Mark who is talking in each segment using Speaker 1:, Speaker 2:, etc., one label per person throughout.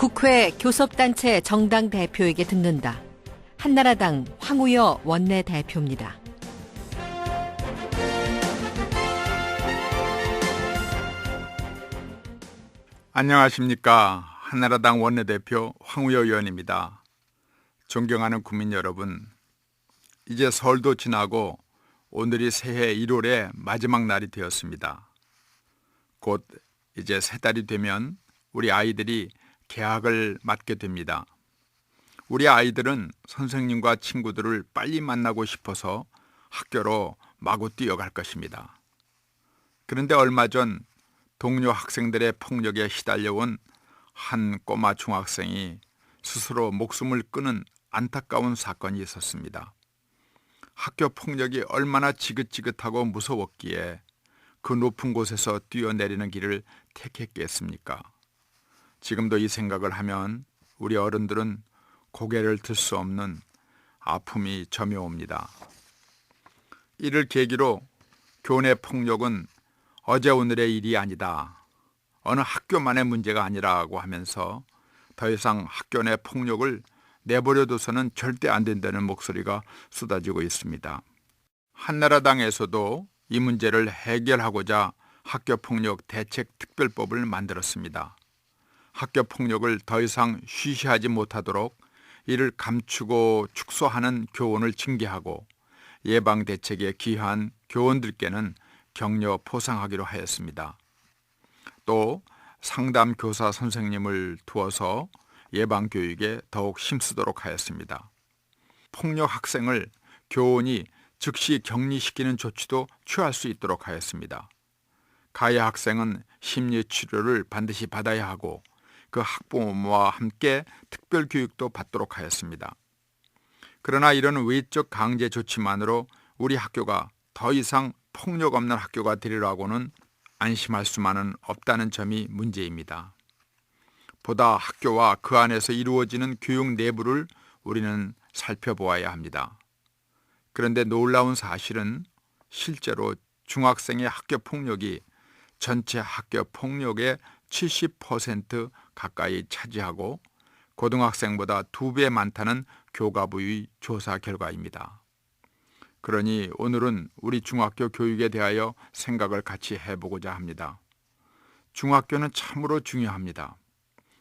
Speaker 1: 국회 교섭단체 정당 대표에게 듣는다. 한나라당 황우여 원내대표입니다.
Speaker 2: 안녕하십니까. 한나라당 원내대표 황우여 의원입니다. 존경하는 국민 여러분, 이제 설도 지나고 오늘이 새해 1월의 마지막 날이 되었습니다. 곧 이제 세 달이 되면 우리 아이들이 개학을 맞게 됩니다. 우리 아이들은 선생님과 친구들을 빨리 만나고 싶어서 학교로 마구 뛰어갈 것입니다. 그런데 얼마 전 동료 학생들의 폭력에 시달려온 한 꼬마 중학생이 스스로 목숨을 끊은 안타까운 사건이 있었습니다. 학교 폭력이 얼마나 지긋지긋하고 무서웠기에 그 높은 곳에서 뛰어내리는 길을 택했겠습니까? 지금도 이 생각을 하면 우리 어른들은 고개를 들 수 없는 아픔이 점여옵니다. 이를 계기로 교내 폭력은 어제 오늘의 일이 아니다, 어느 학교만의 문제가 아니라고 하면서 더 이상 학교 내 폭력을 내버려둬서는 절대 안 된다는 목소리가 쏟아지고 있습니다. 한나라당에서도 이 문제를 해결하고자 학교폭력 대책특별법을 만들었습니다. 학교폭력을 더 이상 쉬쉬하지 못하도록 이를 감추고 축소하는 교원을 징계하고 예방대책에 기여한 교원들께는 격려 포상하기로 하였습니다. 또 상담교사 선생님을 두어서 예방교육에 더욱 힘쓰도록 하였습니다. 폭력 학생을 교원이 즉시 격리시키는 조치도 취할 수 있도록 하였습니다. 가해 학생은 심리치료를 반드시 받아야 하고 그 학부모와 함께 특별교육도 받도록 하였습니다. 그러나 이런 외적 강제 조치만으로 우리 학교가 더 이상 폭력 없는 학교가 되리라고는 안심할 수만은 없다는 점이 문제입니다. 보다 학교와 그 안에서 이루어지는 교육 내부를 우리는 살펴보아야 합니다. 그런데 놀라운 사실은 실제로 중학생의 학교 폭력이 전체 학교 폭력의 70% 가까이 차지하고 고등학생보다 2배 많다는 교가부의 조사 결과입니다. 그러니 오늘은 우리 중학교 교육에 대하여 생각을 같이 해보고자 합니다. 중학교는 참으로 중요합니다.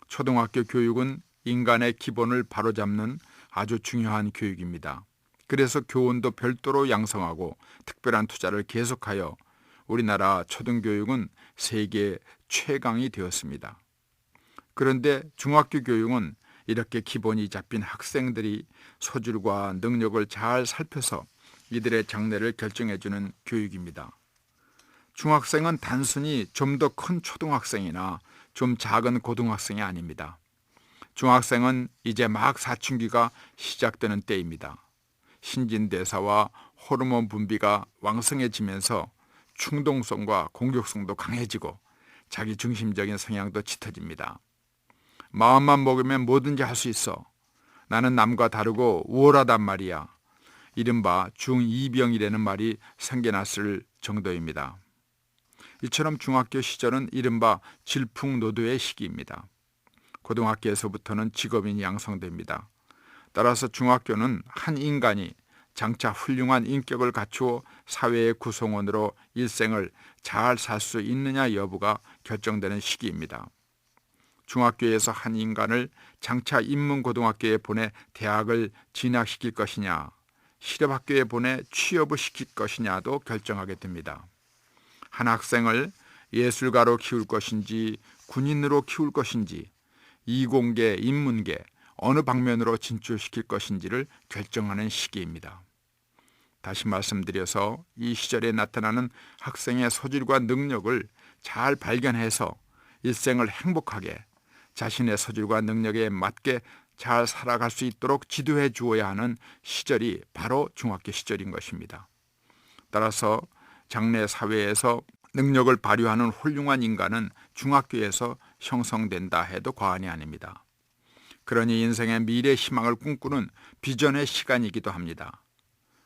Speaker 2: 초등학교 교육은 인간의 기본을 바로잡는 아주 중요한 교육입니다. 그래서 교원도 별도로 양성하고 특별한 투자를 계속하여 우리나라 초등교육은 세계 최강이 되었습니다. 그런데 중학교 교육은 이렇게 기본이 잡힌 학생들이 소질과 능력을 잘 살펴서 이들의 장래를 결정해주는 교육입니다. 중학생은 단순히 좀 더 큰 초등학생이나 좀 작은 고등학생이 아닙니다. 중학생은 이제 막 사춘기가 시작되는 때입니다. 신진대사와 호르몬 분비가 왕성해지면서 충동성과 공격성도 강해지고 자기중심적인 성향도 짙어집니다. 마음만 먹으면 뭐든지 할 수 있어. 나는 남과 다르고 우월하단 말이야. 이른바 중2병이라는 말이 생겨났을 정도입니다. 이처럼 중학교 시절은 이른바 질풍노도의 시기입니다. 고등학교에서부터는 직업인이 양성됩니다. 따라서 중학교는 한 인간이 장차 훌륭한 인격을 갖추어 사회의 구성원으로 일생을 잘 살 수 있느냐 여부가 결정되는 시기입니다. 중학교에서 한 인간을 장차 인문고등학교에 보내 대학을 진학시킬 것이냐, 실업학교에 보내 취업을 시킬 것이냐도 결정하게 됩니다. 한 학생을 예술가로 키울 것인지 군인으로 키울 것인지 이공계, 인문계 어느 방면으로 진출시킬 것인지를 결정하는 시기입니다. 다시 말씀드려서 이 시절에 나타나는 학생의 소질과 능력을 잘 발견해서 일생을 행복하게 자신의 소질과 능력에 맞게 잘 살아갈 수 있도록 지도해 주어야 하는 시절이 바로 중학교 시절인 것입니다. 따라서 장래 사회에서 능력을 발휘하는 훌륭한 인간은 중학교에서 형성된다 해도 과언이 아닙니다. 그러니 인생의 미래 희망을 꿈꾸는 비전의 시간이기도 합니다.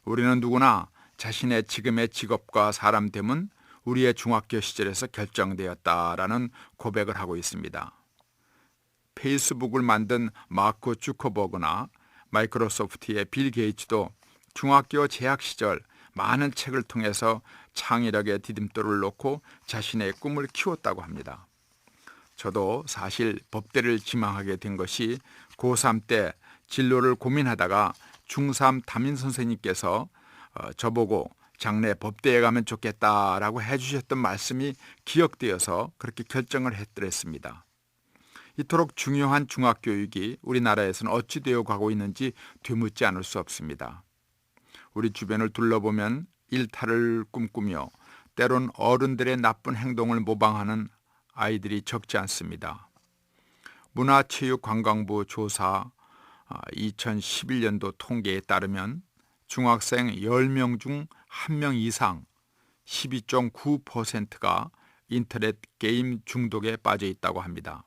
Speaker 2: 우리는 누구나 자신의 지금의 직업과 사람됨은 우리의 중학교 시절에서 결정되었다라는 고백을 하고 있습니다. 페이스북을 만든 마크 주커버그나 마이크로소프트의 빌 게이츠도 중학교 재학 시절 많은 책을 통해서 창의력의 디딤돌을 놓고 자신의 꿈을 키웠다고 합니다. 저도 사실 법대를 지망하게 된 것이 고3 때 진로를 고민하다가 중3 담임 선생님께서 저보고 장래 법대에 가면 좋겠다라고 해주셨던 말씀이 기억되어서 그렇게 결정을 했더랬습니다. 이토록 중요한 중학교육이 우리나라에서는 어찌 되어 가고 있는지 되묻지 않을 수 없습니다. 우리 주변을 둘러보면 일탈을 꿈꾸며 때론 어른들의 나쁜 행동을 모방하는 아이들이 적지 않습니다. 문화체육관광부 조사 2011년도 통계에 따르면 중학생 10명 중 1명 이상 12.9%가 인터넷 게임 중독에 빠져 있다고 합니다.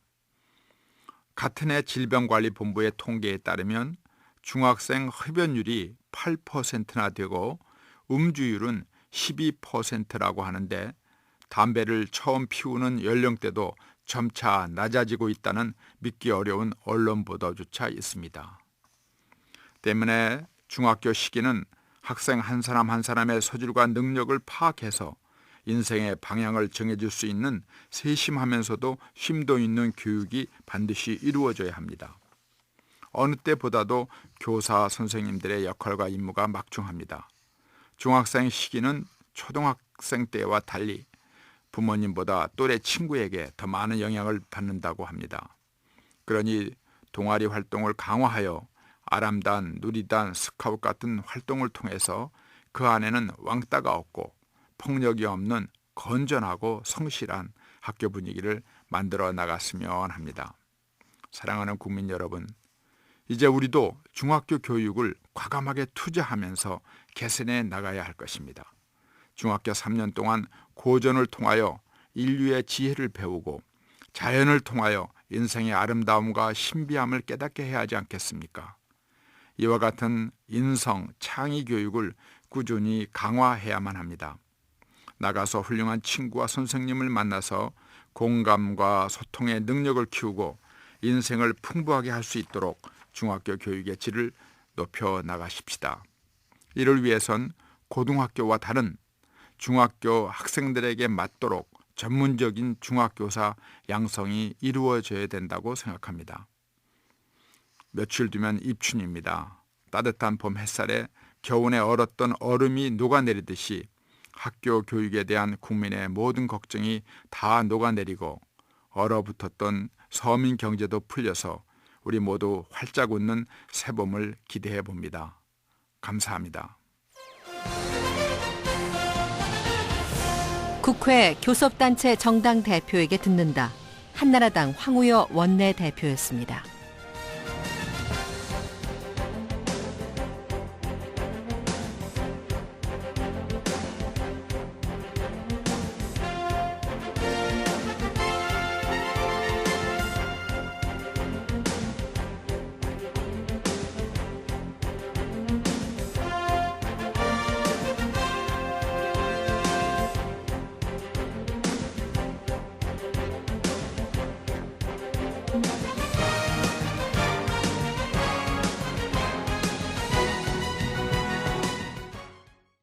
Speaker 2: 같은 해 질병관리본부의 통계에 따르면 중학생 흡연율이 8%나 되고 음주율은 12%라고 하는데 담배를 처음 피우는 연령대도 점차 낮아지고 있다는 믿기 어려운 언론 보도조차 있습니다. 때문에 중학교 시기는 학생 한 사람 한 사람의 소질과 능력을 파악해서 인생의 방향을 정해줄 수 있는 세심하면서도 심도 있는 교육이 반드시 이루어져야 합니다. 어느 때보다도 교사 선생님들의 역할과 임무가 막중합니다. 중학생 시기는 초등학생 때와 달리 부모님보다 또래 친구에게 더 많은 영향을 받는다고 합니다. 그러니 동아리 활동을 강화하여 아람단, 누리단, 스카웃 같은 활동을 통해서 그 안에는 왕따가 없고 폭력이 없는 건전하고 성실한 학교 분위기를 만들어 나갔으면 합니다. 사랑하는 국민 여러분, 이제 우리도 중학교 교육을 과감하게 투자하면서 개선해 나가야 할 것입니다. 중학교 3년 동안 고전을 통하여 인류의 지혜를 배우고 자연을 통하여 인생의 아름다움과 신비함을 깨닫게 해야 하지 않겠습니까? 이와 같은 인성, 창의 교육을 꾸준히 강화해야만 합니다. 나가서 훌륭한 친구와 선생님을 만나서 공감과 소통의 능력을 키우고 인생을 풍부하게 할 수 있도록 중학교 교육의 질을 높여 나가십시다. 이를 위해선 고등학교와 다른 중학교 학생들에게 맞도록 전문적인 중학교사 양성이 이루어져야 된다고 생각합니다. 며칠 뒤면 입춘입니다. 따뜻한 봄 햇살에 겨우내 얼었던 얼음이 녹아내리듯이 학교 교육에 대한 국민의 모든 걱정이 다 녹아내리고 얼어붙었던 서민 경제도 풀려서 우리 모두 활짝 웃는 새봄을 기대해 봅니다. 감사합니다.
Speaker 1: 국회 교섭단체 정당 대표에게 듣는다. 한나라당 황우여 원내대표였습니다.